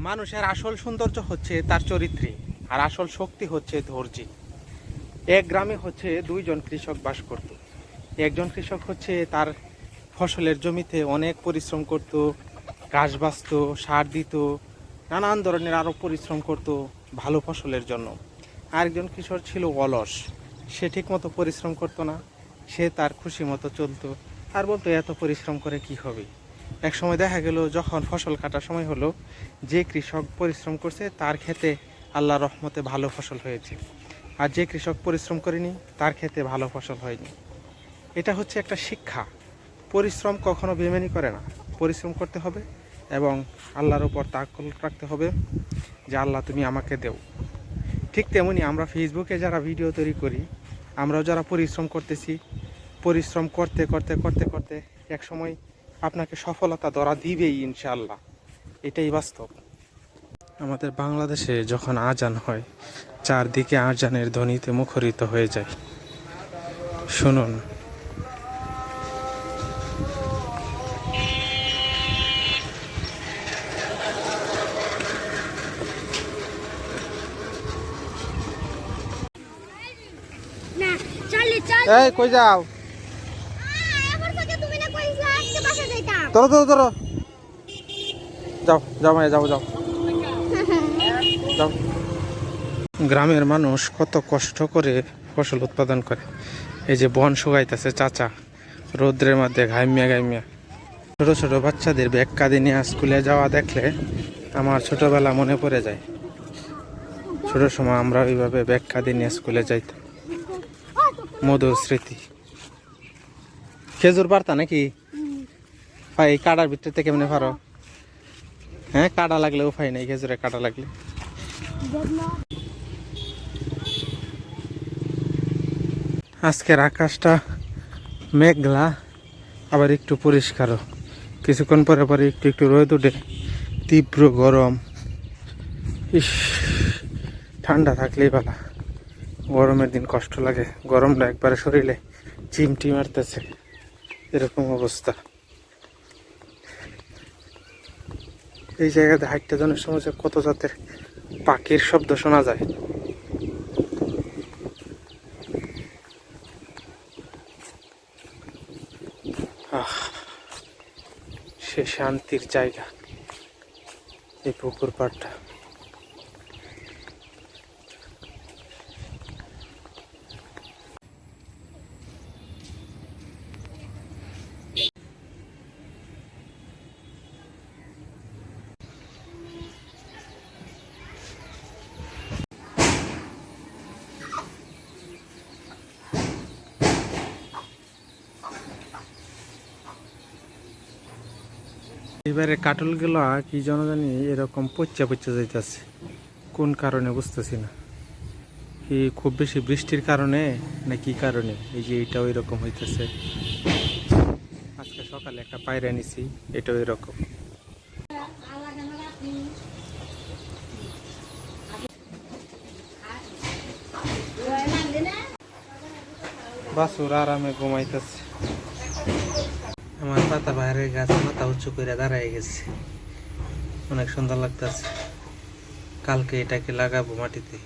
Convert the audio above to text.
মানুষের আসল সৌন্দর্য হচ্ছে তার চরিত্রে, আর আসল শক্তি হচ্ছে ধৈর্যে। এক গ্রামে হচ্ছে দুইজন কৃষক বাস করত। একজন কৃষক হচ্ছে তার ফসলের জমিতে অনেক পরিশ্রম করত, ঘাস বাছত, সার দিত, নানান ধরনের আরও পরিশ্রম করত ভালো ফসলের জন্য। আরেকজন কৃষক ছিল অলস, সে ঠিকমতো পরিশ্রম করতো না, সে তার খুশি মতো চলতো আর বলতো এত পরিশ্রম করে কি হবে। এক সময় দেখা গেল যখন ফসল কাটার সময় হলো, যে কৃষক পরিশ্রম করছে তার ক্ষেতে আল্লাহর রহমতে ভালো ফসল হয়েছে, আর যে কৃষক পরিশ্রম করেনি তার ক্ষেতে ভালো ফসল হয়নি। এটা হচ্ছে একটা শিক্ষা। পরিশ্রম কখনো বেমানি করে না, পরিশ্রম করতে হবে এবং আল্লাহর উপর তাওয়াক্কুল রাখতে হবে যে আল্লাহ তুমি আমাকে দেও। ঠিক তেমনি আমরা ফেসবুকে যারা ভিডিও তৈরি করি, আমরাও যারা পরিশ্রম করতেছি, পরিশ্রম করতে করতে করতে করতে এক সময় আপনাকে সফলতা ধরা দিবেই ইনশাআল্লাহ, এটাই বাস্তব। আমাদের বাংলাদেশে যখন আজান হয়, চারদিকে আজানের ধ্বনিতে মুখরিত হয়ে যায়। শুনুন। এই কই যাও? ধরো ধরো ধরো, যাও যাও মায়া, যাও যাও যাও। গ্রামের মানুষ কত কষ্ট করে ফসল উৎপাদন করে। এই যে বন শুকাইতেছে চাচা, রৌদ্রের মধ্যে ঘাইমিয়া ঘাইমিয়া। ছোট ছোট বাচ্চাদের ব্যাগ কাঁধে নিয়ে স্কুলে যাওয়া দেখলে আমার ছোটবেলা মনে পড়ে যায়। ছোট সময় আমরা ওইভাবে ব্যাগ কাঁধে নিয়ে স্কুলে যাইতাম, মধুর স্মৃতি। খেজুর পারতা নাকি ভাই? কাটার ভিতর থেকে কেমনে পারো? হ্যাঁ, কাটা লাগলে উপায় নেই, খেজুরে কাটা লাগলে। আজকের আকাশটা মেঘলা, আবার একটু পরিষ্কারও। কিছুক্ষণ পরে পরে একটু একটু রোদ উঠে, তীব্র গরম। ইস, ঠান্ডা থাকলেই ভালো, গরমের দিন কষ্ট লাগে। গরমটা একবারে শরীরে চিমটি মারতেছে, এরকম অবস্থা। এই জায়গাতে হাঁটতে যাওয়ার সময় কত জাতের পাখির শব্দ শোনা যায়। সে শান্তির জায়গা এই পুকুর পাড়টা। এবারে কাটলগুলো কি যেন জানি এরকম পচা পচা যাইতেছে, কোন কারণে বুঝতেছি না। কি খুব বেশি বৃষ্টির কারণে না কি কারণে এই যে এটাও এরকম হইতেছে। আজকে সকালে একটা পায়রা নিছি, এটাও এরকম। বাছুর আরামে ঘুমাইতেছে। আমার পাতা বাইরে গাছ মাথা উঁচু করে দাঁড়ায় গেছে, অনেক সুন্দর লাগতেছে। কালকে এটাকে লাগাবো মাটিতে।